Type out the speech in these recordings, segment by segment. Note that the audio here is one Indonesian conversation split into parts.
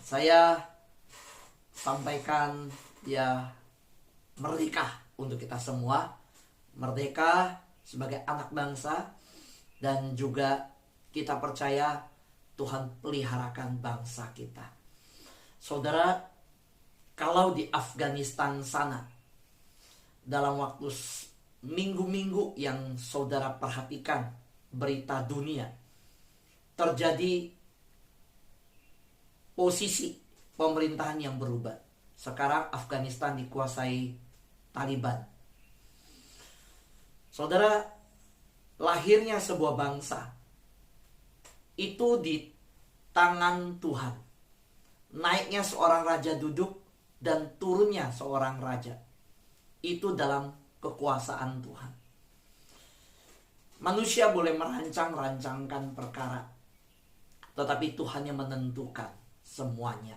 Saya sampaikan ya merdeka untuk kita semua. Merdeka sebagai anak bangsa. Dan juga kita percaya Tuhan peliharakan bangsa kita. Saudara, kalau di Afghanistan sana, dalam waktu minggu-minggu yang saudara perhatikan berita dunia, terjadi posisi pemerintahan yang berubah. Sekarang Afghanistan dikuasai Taliban. Saudara, lahirnya sebuah bangsa itu di tangan Tuhan. Naiknya seorang raja duduk dan turunnya seorang raja itu dalam kekuasaan Tuhan. Manusia boleh merancang-rancangkan perkara, tetapi Tuhan yang menentukan semuanya.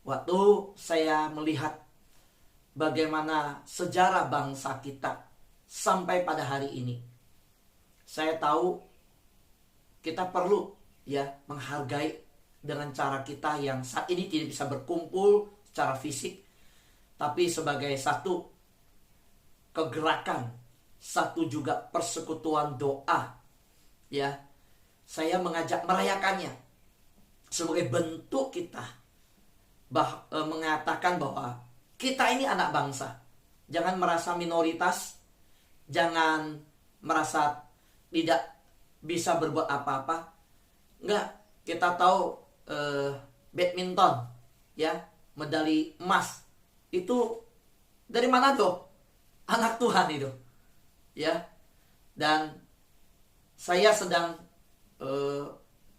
Waktu saya melihat bagaimana sejarah bangsa kita sampai pada hari ini, saya tahu kita perlu menghargai dengan cara kita yang saat ini tidak bisa berkumpul secara fisik, tapi sebagai satu kegerakan, satu juga persekutuan doa, saya mengajak merayakannya sebagai bentuk kita mengatakan bahwa kita ini anak bangsa. Jangan merasa minoritas, jangan merasa tidak bisa berbuat apa-apa. Enggak, kita tahu badminton, medali emas itu dari mana tuh? Anak Tuhan itu, Dan saya sedang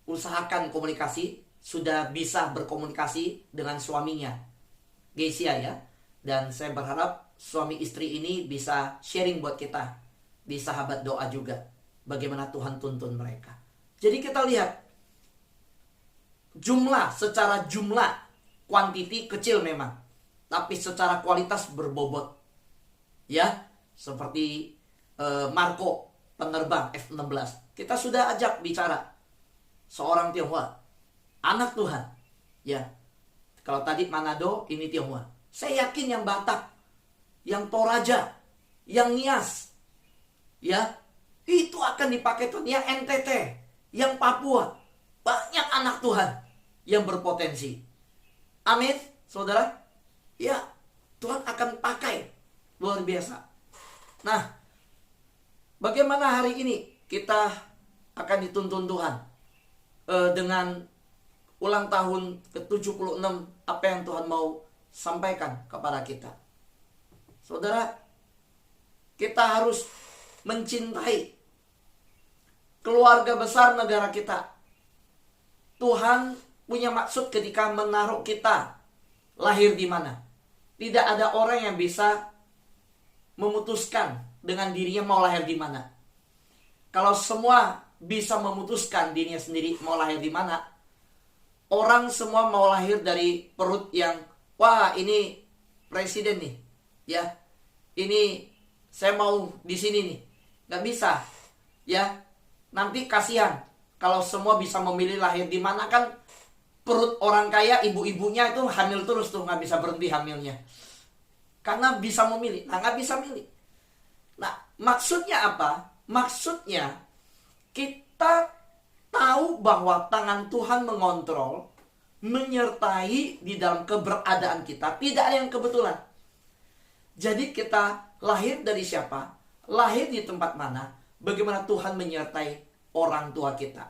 usahakan komunikasi, sudah bisa berkomunikasi dengan suaminya, Gesia, dan saya berharap suami istri ini bisa sharing buat kita di sahabat doa juga, bagaimana Tuhan tuntun mereka. Jadi kita lihat secara jumlah kuantiti kecil memang, tapi secara kualitas berbobot, seperti Marco penerbang F-16. Kita sudah ajak bicara seorang Tionghoa, anak Tuhan, Kalau tadi Manado, ini Tionghoa. Saya yakin yang Batak, yang Toraja, yang Nias, itu akan dipakai Tuhan. Yang NTT, yang Papua, banyak anak Tuhan yang berpotensi. Amin, saudara. Tuhan akan pakai luar biasa. Nah, bagaimana hari ini kita akan dituntun Tuhan dengan ulang tahun ke-76, apa yang Tuhan mau sampaikan kepada kita. Saudara, kita harus mencintai keluarga besar negara kita. Tuhan punya maksud ketika menaruh kita lahir di mana. Tidak ada orang yang bisa memutuskan dengan dirinya mau lahir di mana. Kalau semua bisa memutuskan dirinya sendiri mau lahir di mana, orang semua mau lahir dari perut yang, wah ini presiden nih, ini saya mau di sini nih. Gak bisa, nanti kasihan kalau semua bisa memilih lahir di mana. Kan perut orang kaya, ibu-ibunya itu hamil terus tuh, gak bisa berhenti hamilnya karena bisa memilih. Gak bisa milih. Nah, maksudnya apa? Maksudnya kita tahu bahwa tangan Tuhan mengontrol, menyertai di dalam keberadaan kita. Tidak ada yang kebetulan. Jadi kita lahir dari siapa? Lahir di tempat mana? Bagaimana Tuhan menyertai orang tua kita?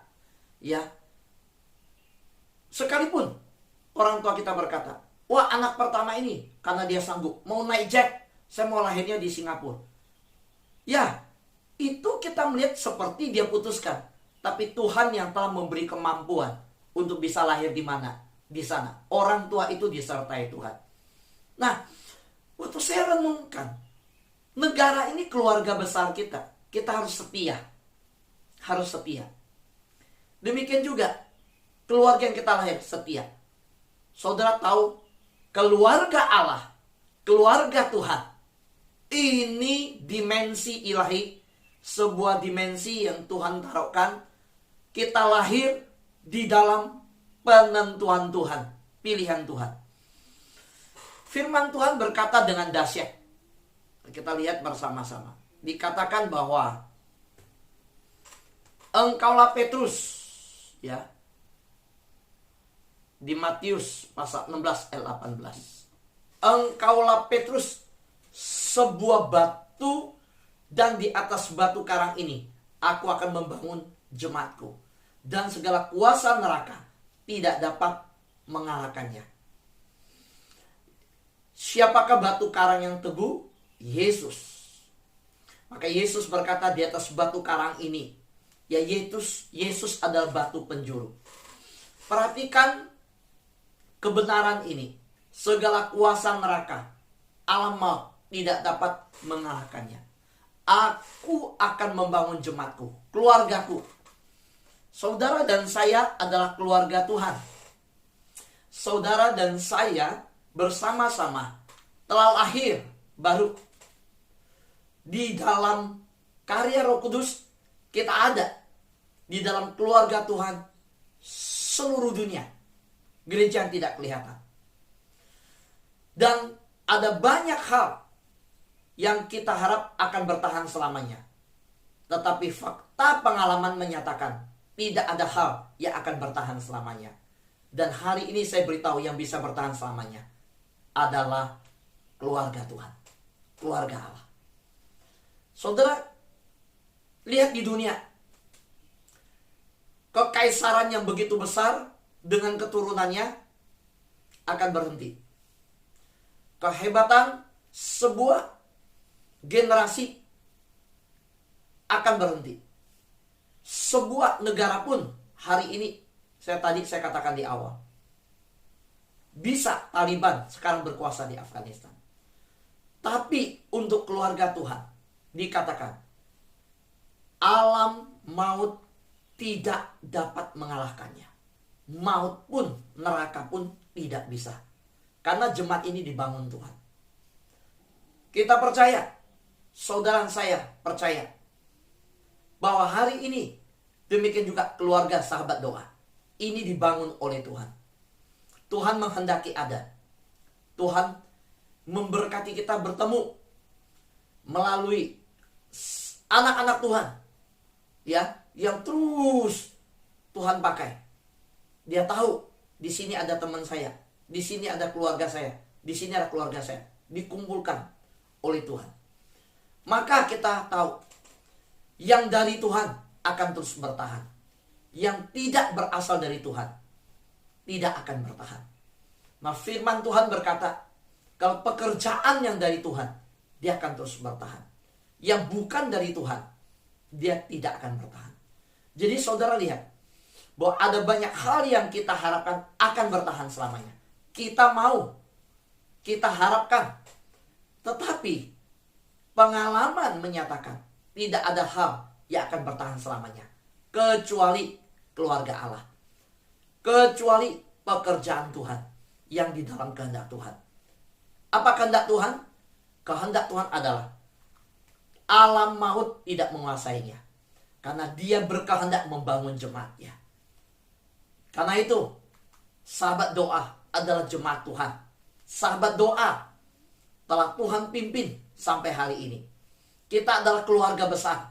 Sekalipun orang tua kita berkata, wah anak pertama ini karena dia sanggup mau naik jet, saya mau lahirnya di Singapura. Itu kita melihat seperti dia putuskan. Tapi Tuhan yang telah memberi kemampuan untuk bisa lahir di mana? Di sana. Orang tua itu disertai Tuhan. Nah, waktu saya renungkan, negara ini keluarga besar kita. Kita harus setia. Harus setia. Demikian juga keluarga yang kita lahir setia. Saudara tahu, keluarga Allah, keluarga Tuhan, ini dimensi ilahi, sebuah dimensi yang Tuhan taruhkan. Kita lahir di dalam penentuan Tuhan, pilihan Tuhan. Firman Tuhan berkata dengan dahsyat. Kita lihat bersama-sama. Dikatakan bahwa engkaulah Petrus, ya. Di Matius pasal 16 ayat 18. Engkaulah Petrus, sebuah batu, dan di atas batu karang ini aku akan membangun jemaatku, dan segala kuasa neraka tidak dapat mengalahkannya. Siapakah batu karang yang teguh? Yesus. Maka Yesus berkata di atas batu karang ini, ya Yesus adalah batu penjuru. Perhatikan kebenaran ini. Segala kuasa neraka, alam maut tidak dapat mengalahkannya. Aku akan membangun jemaatku, keluargaku. Saudara dan saya adalah keluarga Tuhan. Saudara dan saya bersama-sama telah lahir baru. Di dalam karya Roh Kudus kita ada di dalam keluarga Tuhan seluruh dunia. Gereja yang tidak kelihatan. Dan ada banyak hal yang kita harap akan bertahan selamanya. Tetapi fakta pengalaman menyatakan tidak ada hal yang akan bertahan selamanya. Dan hari ini saya beritahu yang bisa bertahan selamanya adalah keluarga Tuhan, keluarga Allah. Saudara, lihat di dunia. Kekaisaran yang begitu besar dengan keturunannya akan berhenti. Kehebatan sebuah generasi akan berhenti. Sebuah negara pun hari ini, saya katakan di awal, bisa Taliban sekarang berkuasa di Afghanistan. Tapi untuk keluarga Tuhan dikatakan alam maut tidak dapat mengalahkannya. Maut pun, neraka pun tidak bisa. Karena jemaat ini dibangun Tuhan. Kita percaya, saudara saya percaya, bahwa hari ini, demikian juga keluarga sahabat doa, ini dibangun oleh Tuhan. Tuhan menghendaki ada. Tuhan memberkati kita bertemu melalui anak-anak Tuhan, ya, yang terus Tuhan pakai. Dia tahu di sini ada teman saya, di sini ada keluarga saya, di sini ada keluarga saya, dikumpulkan oleh Tuhan. Maka kita tahu yang dari Tuhan akan terus bertahan. Yang tidak berasal dari Tuhan tidak akan bertahan. Nah, firman Tuhan berkata, kalau pekerjaan yang dari Tuhan, dia akan terus bertahan. Yang bukan dari Tuhan, dia tidak akan bertahan. Jadi saudara lihat, bahwa ada banyak hal yang kita harapkan akan bertahan selamanya. Kita mau, kita harapkan. Tetapi pengalaman menyatakan tidak ada hal yang akan bertahan selamanya. Kecuali keluarga Allah. Kecuali pekerjaan Tuhan yang di dalam kehendak Tuhan. Apa kehendak Tuhan? Kehendak Tuhan adalah alam maut tidak menguasainya. Karena dia berkehendak membangun jemaatnya. Karena itu, sahabat doa adalah jemaat Tuhan. Sahabat doa telah Tuhan pimpin sampai hari ini. Kita adalah keluarga besar.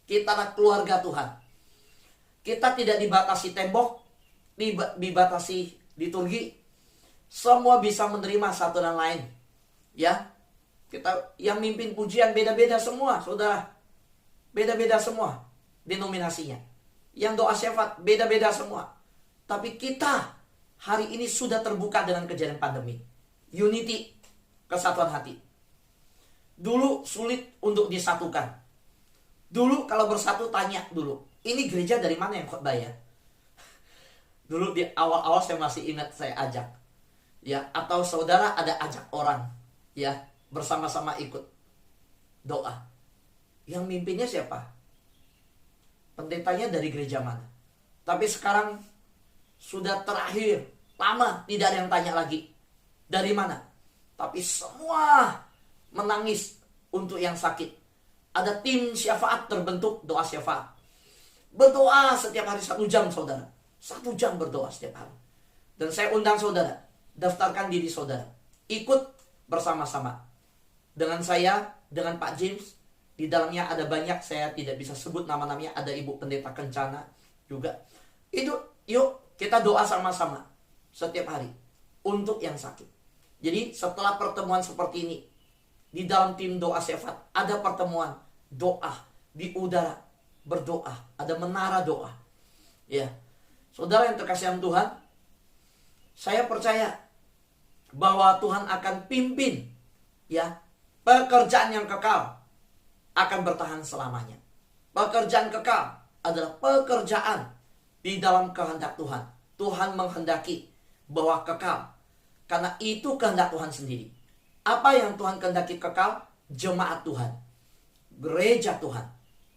Kita adalah keluarga Tuhan. Kita tidak dibatasi tembok, dibatasi liturgi. Semua bisa menerima satu dan lain. Ya, kita yang mimpin pujian beda-beda semua, saudara. Beda-beda semua denominasinya. Yang doa syafaat beda-beda semua. Tapi kita hari ini sudah terbuka dengan kejadian pandemi. Unity, kesatuan hati. Dulu sulit untuk disatukan. Dulu kalau bersatu tanya dulu, ini gereja dari mana yang khotbah ya? Dulu di awal-awal saya masih ingat saya ajak. Ya, atau saudara ada ajak orang, ya, bersama-sama ikut doa. Yang mimpinnya siapa? Pendetanya dari gereja mana? Tapi sekarang sudah terakhir, lama tidak ada yang tanya lagi. Dari mana? Tapi semua menangis untuk yang sakit. Ada tim syafaat terbentuk, doa syafaat. Berdoa setiap hari 1 jam, saudara. 1 jam berdoa setiap hari. Dan saya undang saudara, daftarkan diri saudara, ikut bersama-sama dengan saya, dengan Pak James. Di dalamnya ada banyak, saya tidak bisa sebut nama-namanya. Ada Ibu Pendeta Kencana juga. Itu yuk kita doa sama-sama setiap hari untuk yang sakit. Jadi setelah pertemuan seperti ini, di dalam tim doa Sefat ada pertemuan doa di udara, berdoa, ada menara doa. Ya, saudara yang terkasih dalam Tuhan, saya percaya bahwa Tuhan akan pimpin, ya, pekerjaan yang kekal akan bertahan selamanya. Pekerjaan kekal adalah pekerjaan di dalam kehendak Tuhan. Tuhan menghendaki bahwa kekal, karena itu kehendak Tuhan sendiri. Apa yang Tuhan kehendaki kekal? Jemaat Tuhan, gereja Tuhan,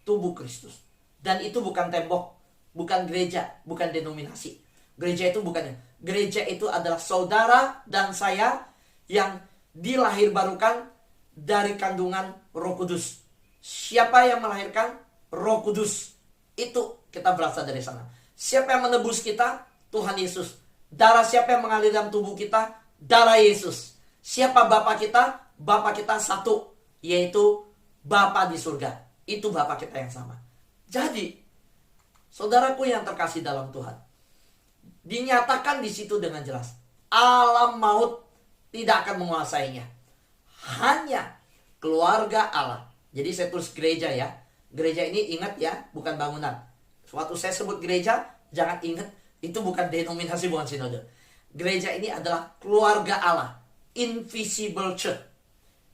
tubuh Kristus. Dan itu bukan tembok, bukan gereja, bukan denominasi. Gereja itu bukannya. Gereja itu adalah saudara dan saya yang dilahirbarukan dari kandungan Roh Kudus. Siapa yang melahirkan? Roh Kudus. Itu kita berasal dari sana. Siapa yang menebus kita? Tuhan Yesus. Darah siapa yang mengalir dalam tubuh kita? Darah Yesus. Siapa Bapa kita? Bapa kita satu, yaitu Bapa di surga. Itu Bapa kita yang sama. Jadi, saudaraku yang terkasih dalam Tuhan, dinyatakan di situ dengan jelas, alam maut tidak akan menguasainya. Hanya keluarga Allah. Jadi saya tulis gereja ya. Gereja ini ingat ya, bukan bangunan. Suatu saya sebut gereja, jangan ingat itu bukan denominasi, bukan sinode. Gereja ini adalah keluarga Allah, invisible church,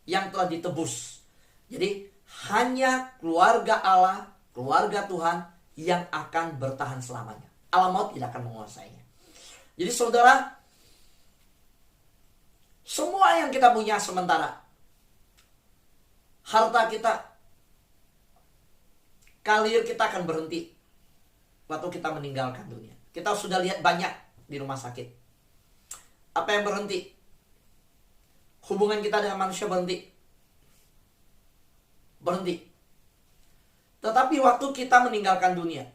yang telah ditebus. Jadi hanya keluarga Allah, keluarga Tuhan yang akan bertahan selamanya. Alam maut tidak akan menguasainya. Jadi saudara, semua yang kita punya sementara, harta kita, karir kita akan berhenti waktu kita meninggalkan dunia. Kita sudah lihat banyak di rumah sakit. Apa yang berhenti? Hubungan kita dengan manusia berhenti. Berhenti. Tetapi waktu kita meninggalkan dunia,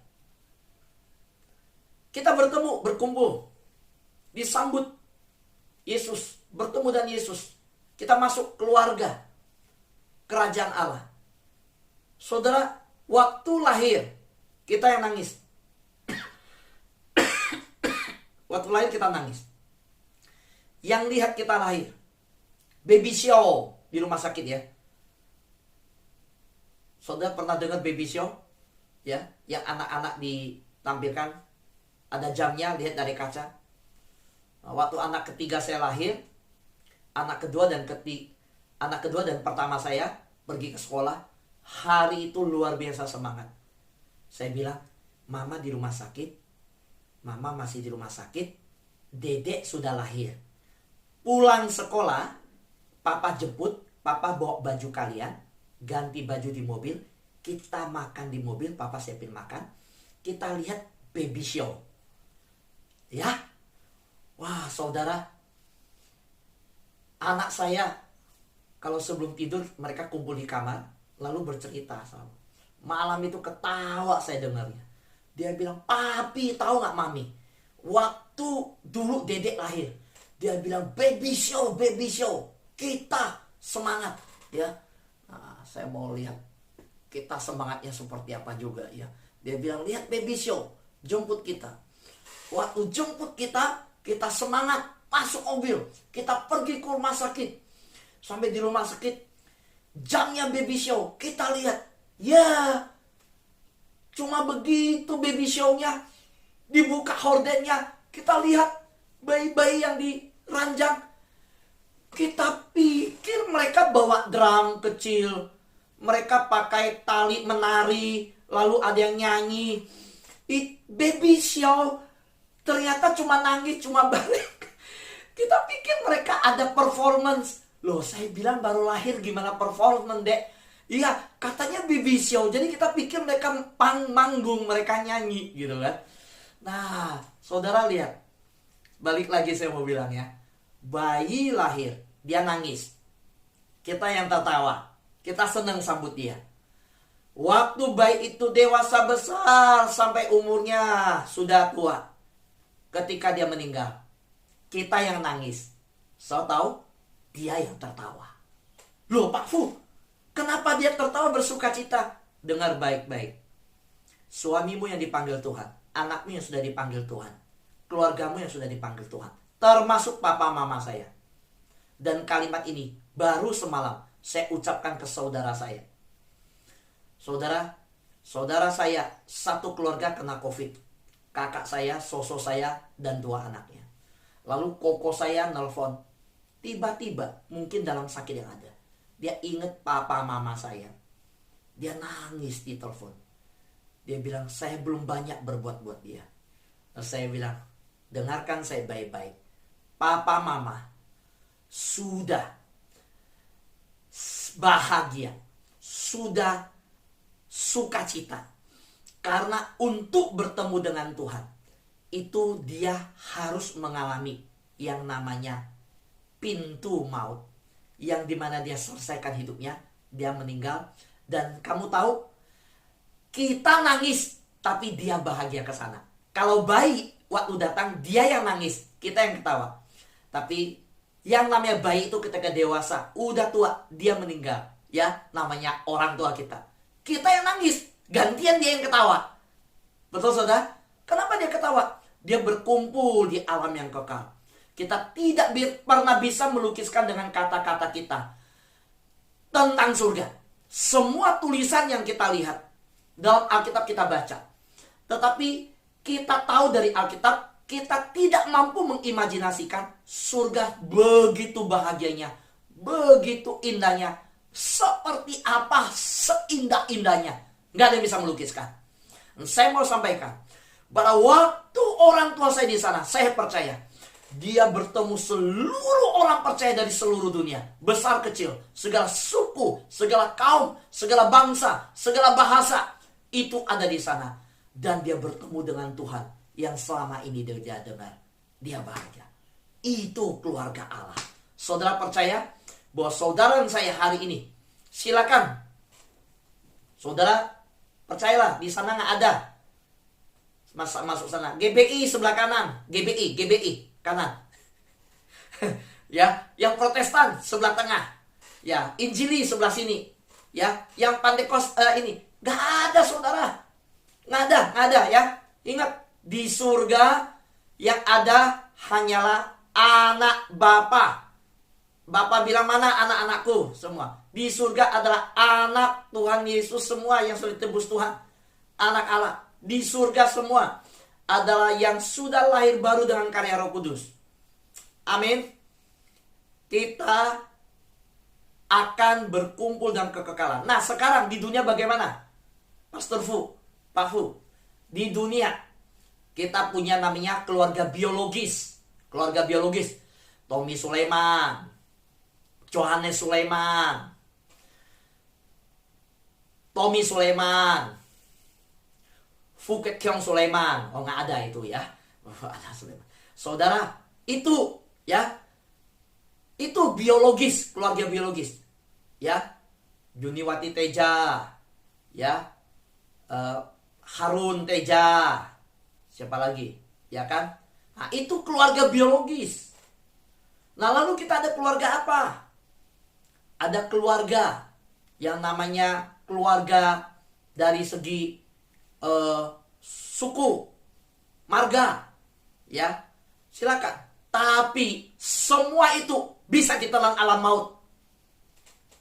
kita bertemu, berkumpul, disambut Yesus, bertemu dan Yesus. Kita masuk keluarga kerajaan Allah. Saudara, waktu lahir kita yang nangis. Waktu lahir kita nangis. Yang lihat kita lahir, baby show di rumah sakit ya. Saudara pernah dengar baby show? Ya, yang anak-anak ditampilkan, ada jamnya, lihat dari kaca. Nah, waktu anak ketiga saya lahir, anak kedua dan pertama saya pergi ke sekolah, hari itu luar biasa semangat. Saya bilang, mama di rumah sakit, mama masih di rumah sakit, dedek sudah lahir. Pulang sekolah, papa jemput, papa bawa baju kalian, ganti baju di mobil, kita makan di mobil, papa siapin makan, kita lihat baby show. Ya, wah saudara, anak saya kalau sebelum tidur mereka kumpul di kamar, lalu bercerita sama. Malam itu ketawa saya dengarnya. Dia bilang, papi tahu gak mami, waktu dulu dedek lahir, dia bilang baby show, kita semangat ya. Nah, saya mau lihat kita semangatnya seperti apa juga ya. Dia bilang, lihat baby show, jemput kita. Waktu jemput kita semangat, masuk mobil, kita pergi ke rumah sakit. Sampai di rumah sakit, jamnya baby show, kita lihat, ya cuma begitu baby show-nya, dibuka hordennya, kita lihat bayi-bayi yang diranjang. Kita pikir mereka bawa drum kecil, mereka pakai tali menari, lalu ada yang nyanyi. Baby show, ternyata cuma nangis, cuma balik. Kita pikir mereka ada performance. Loh, saya bilang baru lahir gimana performance, Dek? Iya, katanya baby show. Jadi kita pikir mereka manggung, mereka nyanyi gitu kan. Nah, saudara lihat. Balik lagi saya mau bilang ya. Bayi lahir, dia nangis. Kita yang tertawa, kita senang sambut dia. Waktu bayi itu dewasa besar sampai umurnya sudah tua, ketika dia meninggal, kita yang nangis. So tahu? Dia yang tertawa. Loh Pak Fu, kenapa dia tertawa bersuka cita? Dengar baik-baik. Suamimu yang dipanggil Tuhan, anakmu yang sudah dipanggil Tuhan, keluargamu yang sudah dipanggil Tuhan, termasuk papa mama saya. Dan kalimat ini baru semalam saya ucapkan ke saudara saya. Saudara saya satu keluarga kena COVID. Kakak saya, soso saya, dan 2 anaknya. Lalu koko saya nelpon. Tiba-tiba, mungkin dalam sakit yang ada, dia ingat papa mama saya. Dia nangis di telepon. Dia bilang, saya belum banyak berbuat buat dia. Terus saya bilang, dengarkan saya baik-baik. Papa mama sudah bahagia, sudah sukacita. Karena untuk bertemu dengan Tuhan, itu dia harus mengalami yang namanya pintu maut. Yang dimana dia selesaikan hidupnya, dia meninggal. Dan kamu tahu, kita nangis, tapi dia bahagia ke sana. Kalau bayi waktu datang, dia yang nangis, kita yang ketawa. Tapi yang namanya bayi itu ketika dewasa, udah tua, dia meninggal. Ya, namanya orang tua kita. Kita yang nangis, gantian dia yang ketawa. Betul saudara? Kenapa dia ketawa? Dia berkumpul di alam yang kekal. Kita tidak pernah bisa melukiskan dengan kata-kata kita tentang surga. Semua tulisan yang kita lihat dalam Alkitab kita baca. Tetapi kita tahu dari Alkitab, kita tidak mampu mengimajinasikan surga begitu bahagianya, begitu indahnya, seperti apa seindah-indahnya. Nggak ada yang bisa melukiskan. Saya mau sampaikan, pada waktu orang tua saya di sana, saya percaya dia bertemu seluruh orang percaya dari seluruh dunia, besar kecil, segala suku, segala kaum, segala bangsa, segala bahasa, itu ada di sana. Dan dia bertemu dengan Tuhan yang selama ini dia dengar. Dia bahagia. Itu keluarga Allah. Saudara percaya bahwa saudara dan saya hari ini, silakan. Saudara percayalah, di sana nggak ada. Masuk sana. GBI sebelah kanan. GBI kanan. Ya, yang Protestan sebelah tengah. Ya, Injili sebelah sini. Ya, yang Pantekos ini nggak ada saudara. Nggak ada ya. Ingat, di surga yang ada hanyalah anak Bapa. Bapa bilang, mana anak-anakku semua. Di surga adalah anak Tuhan Yesus semua yang sudah ditebus Tuhan. Anak Allah. Di surga semua adalah yang sudah lahir baru dengan karya Roh Kudus. Amin. Kita akan berkumpul dalam kekekalan. Nah, sekarang di dunia bagaimana? Pastor Fu, Pak Fu. Di dunia kita punya namanya keluarga biologis. Keluarga biologis. Tommy Sulaiman, Johannes Sulaiman, Tommy Sulaiman, Phuket Kyong Sulaiman. Oh, nggak ada itu ya. Ada Sulaiman. Saudara, itu ya, itu biologis, keluarga biologis. Ya, Juniwati Teja, ya, Harun Teja, siapa lagi, ya kan? Nah, itu keluarga biologis. Nah, lalu kita ada keluarga apa? Ada keluarga yang namanya keluarga dari segi suku, marga, ya, silakan. Tapi semua itu bisa ditelan alam maut.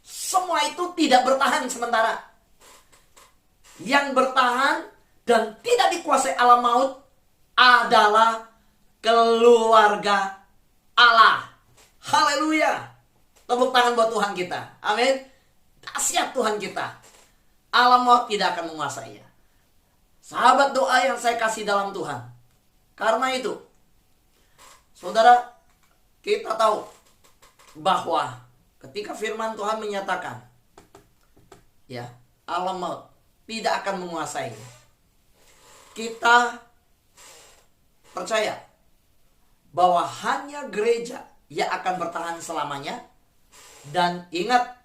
Semua itu tidak bertahan sementara. Yang bertahan dan tidak dikuasai alam maut adalah keluarga Allah. Haleluya. Tepuk tangan buat Tuhan kita. Amin. Dahsyat Tuhan kita. Alam maut tidak akan menguasainya. Sahabat doa yang saya kasih dalam Tuhan. Karena itu, saudara, kita tahu bahwa ketika firman Tuhan menyatakan, ya, alam maut tidak akan menguasai. Kita percaya bahwa hanya gereja yang akan bertahan selamanya. Dan ingat,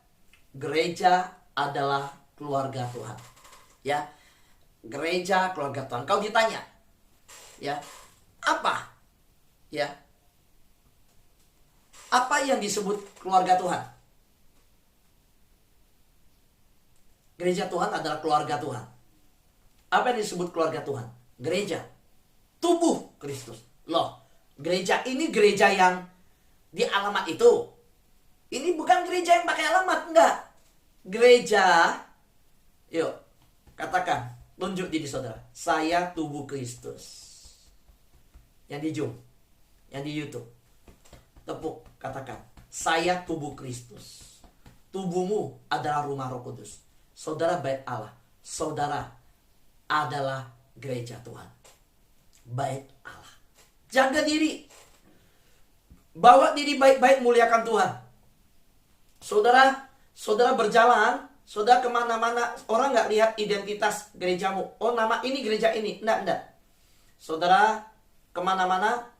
gereja adalah keluarga Tuhan. Ya, gereja keluarga Tuhan. Kau ditanya, ya, apa Ya. Apa yang disebut keluarga Tuhan? Gereja Tuhan adalah keluarga Tuhan. Apa yang disebut keluarga Tuhan? Gereja. Tubuh Kristus. Loh, gereja ini gereja yang di alamat itu. Ini bukan gereja yang pakai alamat, enggak. Gereja, yuk, katakan, tunjuk diri saudara. Saya tubuh Kristus. Yang di Zoom, yang di YouTube. Tepuk, katakan. Saya tubuh Kristus. Tubuhmu adalah rumah Roh Kudus. Saudara bait Allah. Saudara adalah gereja Tuhan. Bait Allah. Jaga diri. Bawa diri baik-baik, muliakan Tuhan. Saudara berjalan, saudara kemana-mana, orang gak lihat identitas gerejamu. Oh, nama ini gereja ini. Enggak. Saudara kemana-mana,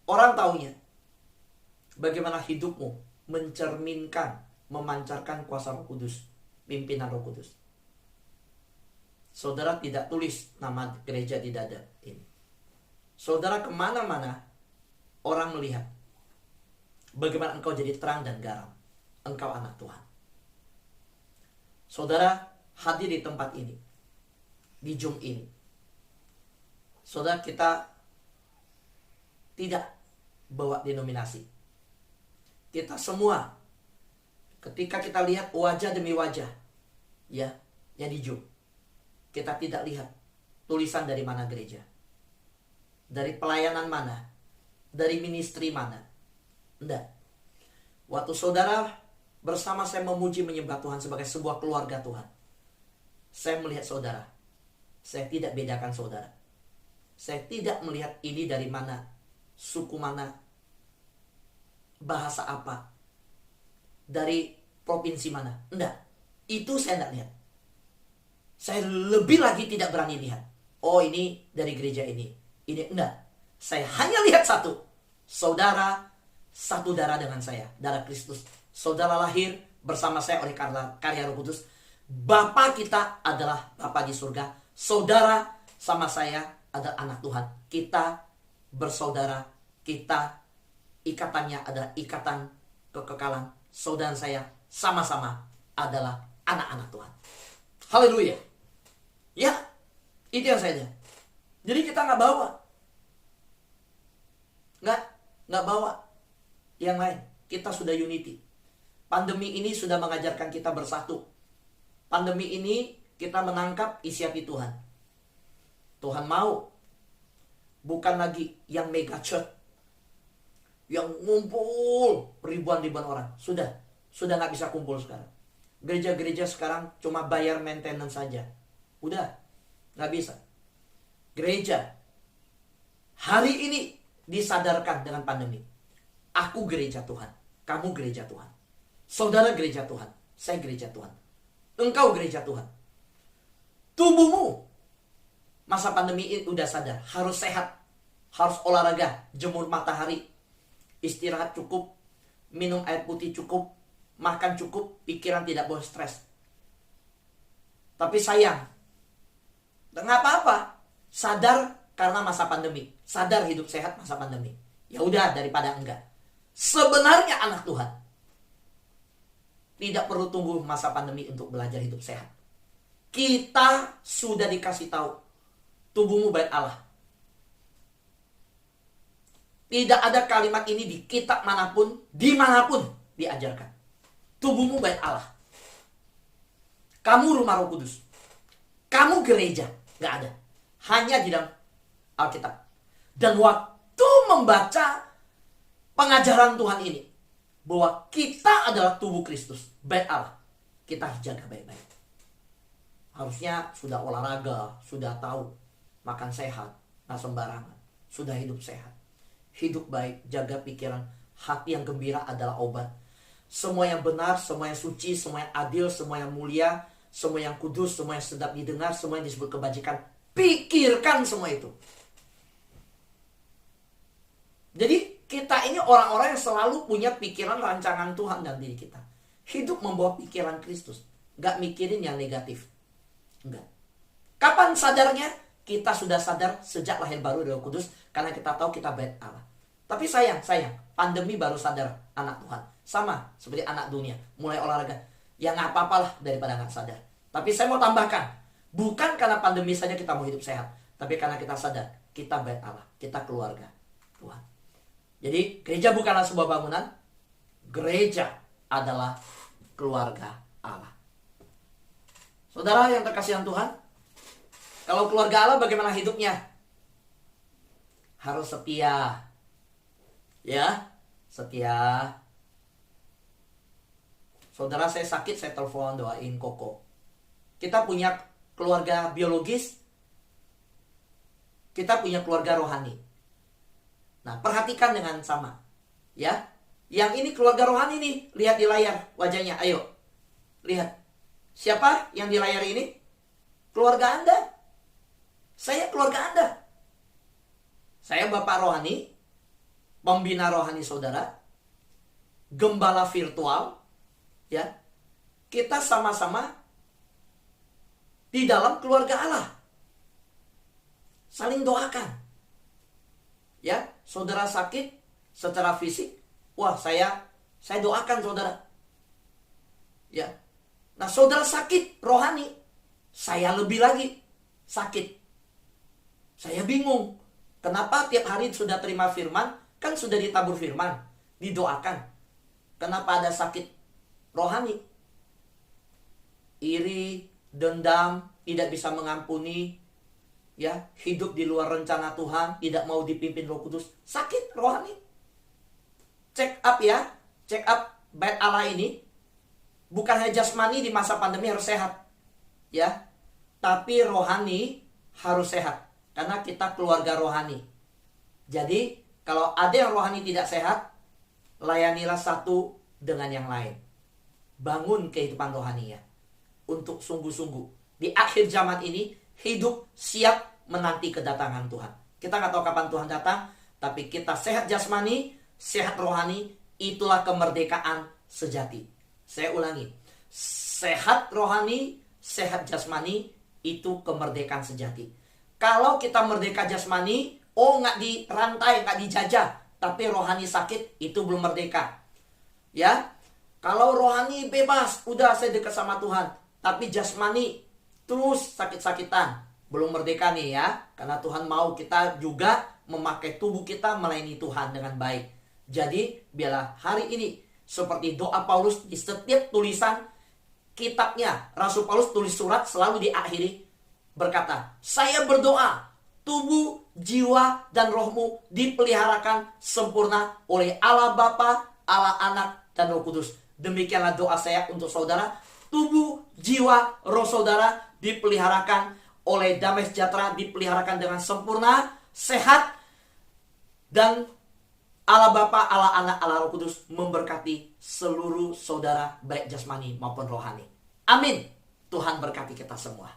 orang taunya bagaimana hidupmu mencerminkan, memancarkan kuasa Roh Kudus, pimpinan Roh Kudus. Saudara tidak tulis nama gereja di dada ini. Saudara kemana-mana, orang melihat bagaimana engkau jadi terang dan garam. Engkau anak Tuhan. Saudara hadir di tempat ini, di Zoom ini. Saudara, kita tidak bawa denominasi. Kita semua, ketika kita lihat wajah demi wajah, ya, yang di Zoom, kita tidak lihat tulisan dari mana gereja, dari pelayanan mana, dari ministry mana. Enggak. Waktu saudara bersama saya memuji menyembah Tuhan sebagai sebuah keluarga Tuhan, saya melihat saudara. Saya tidak bedakan saudara. Saya tidak melihat ini dari mana, suku mana, bahasa apa, dari provinsi mana. Enggak. Itu saya tidak lihat. Saya lebih lagi tidak berani lihat. Oh, ini dari gereja ini. Ini enggak. Saya hanya lihat satu. Saudara satu darah dengan saya, darah Kristus. Saudara lahir bersama saya oleh karya Roh Kudus. Bapa kita adalah Bapa di surga. Saudara sama saya adalah anak Tuhan. Kita bersaudara. Kita ikatannya adalah ikatan kekekalan. Saudara saya sama-sama adalah anak-anak Tuhan. Haleluya. Ya, itu yang saya lihat. Jadi kita nggak bawa. Nggak bawa yang lain. Kita sudah unity. Pandemi ini sudah mengajarkan kita bersatu. Pandemi ini kita menangkap isi hati Tuhan. Tuhan mau bukan lagi yang mega church, yang ngumpul ribuan orang. Sudah nggak bisa kumpul sekarang. Gereja-gereja sekarang cuma bayar maintenance saja. Udah nggak bisa. Gereja hari ini disadarkan dengan pandemi. Aku gereja Tuhan, kamu gereja Tuhan, saudara gereja Tuhan, saya gereja Tuhan, engkau gereja Tuhan. Tubuhmu masa pandemi ini udah sadar, harus sehat, harus olahraga, jemur matahari, istirahat cukup, minum air putih cukup, makan cukup, pikiran tidak boleh stres. Tapi sayang, nggak apa-apa, sadar karena masa pandemi, sadar hidup sehat masa pandemi. Ya udah daripada enggak. Sebenarnya anak Tuhan tidak perlu tunggu masa pandemi untuk belajar hidup sehat. Kita sudah dikasih tahu, tubuhmu bait Allah. Tidak ada kalimat ini di kitab manapun, dimanapun diajarkan. Tubuhmu bait Allah. Kamu rumah Roh Kudus. Kamu gereja. Gak ada. Hanya di dalam Alkitab. Dan waktu membaca pengajaran Tuhan ini, bahwa kita adalah tubuh Kristus, bait Allah, kita harus jaga baik-baik. Harusnya sudah olahraga, sudah tahu makan sehat, nggak sembarangan, sudah hidup sehat, hidup baik, jaga pikiran, hati yang gembira adalah obat. Semua yang benar, semua yang suci, semua yang adil, semua yang mulia, semua yang kudus, semua yang sedap didengar, semua yang disebut kebajikan, pikirkan semua itu. Jadi kita ini orang-orang yang selalu punya pikiran rancangan Tuhan dalam diri kita. Hidup membawa pikiran Kristus. Gak mikirin yang negatif. Enggak. Kapan sadarnya? kita sudah sadar sejak lahir baru dari Roh Kudus, karena kita tahu kita bait Allah. Tapi sayang, pandemi baru sadar anak Tuhan. Sama seperti anak dunia, mulai olahraga. Ya nggak apa-apalah daripada nggak sadar. Tapi saya mau tambahkan, bukan karena pandemi saja kita mau hidup sehat, tapi karena kita sadar kita bait Allah, kita keluarga Tuhan. Jadi gereja bukanlah sebuah bangunan, gereja adalah keluarga Allah. Saudara yang terkasih Tuhan, kalau keluarga Allah bagaimana hidupnya? Harus setia. Ya, setia. Saudara, saya sakit, saya telepon, doain Koko. Kita punya keluarga biologis, kita punya keluarga rohani. Nah, perhatikan dengan sama. Ya, yang ini keluarga rohani nih, lihat di layar wajahnya, ayo. Lihat. Siapa yang di layar ini? Keluarga Anda. Saya keluarga Anda. Saya bapak rohani, pembina rohani saudara, gembala virtual, ya. Kita sama-sama di dalam keluarga Allah. Saling doakan. Ya, saudara sakit secara fisik, wah saya doakan saudara. Ya. Nah, saudara sakit rohani, saya lebih lagi sakit. Saya bingung. Kenapa tiap hari sudah terima firman, kan sudah ditabur firman, didoakan. Kenapa ada sakit rohani? Iri, dendam, tidak bisa mengampuni, ya, hidup di luar rencana Tuhan, tidak mau dipimpin Roh Kudus, sakit rohani. Check up ya, check up bait Allah ini. Bukan hanya jasmani di masa pandemi harus sehat, ya, tapi rohani harus sehat, karena kita keluarga rohani. Jadi kalau ada yang rohani tidak sehat, layanilah satu dengan yang lain. Bangun kehidupan rohani ya, untuk sungguh-sungguh di akhir zaman ini hidup siap menanti kedatangan Tuhan. Kita nggak tahu kapan Tuhan datang, tapi kita sehat jasmani, sehat rohani, itulah kemerdekaan sejati. Saya ulangi, sehat rohani, sehat jasmani, itu kemerdekaan sejati. Kalau kita merdeka jasmani, nggak dirantai, nggak dijajah, tapi rohani sakit, itu belum merdeka. Ya, kalau rohani bebas, udah saya dekat sama Tuhan, tapi jasmani terus sakit-sakitan, belum merdeka nih ya. Karena Tuhan mau kita juga memakai tubuh kita melayani Tuhan dengan baik. Jadi biarlah hari ini seperti doa Paulus di setiap tulisan kitabnya, Rasul Paulus tulis surat selalu diakhiri berkata, saya berdoa tubuh, jiwa, dan rohmu dipeliharakan sempurna oleh Allah Bapa, Allah Anak, dan Roh Kudus. Demikianlah doa saya untuk saudara. Tubuh, jiwa, roh saudara dipeliharakan oleh damai sejahtera, dipeliharakan dengan sempurna, sehat, dan Allah Bapa, Allah Anak, Allah Roh Kudus memberkati seluruh saudara baik jasmani maupun rohani. Amin. Tuhan berkati kita semua.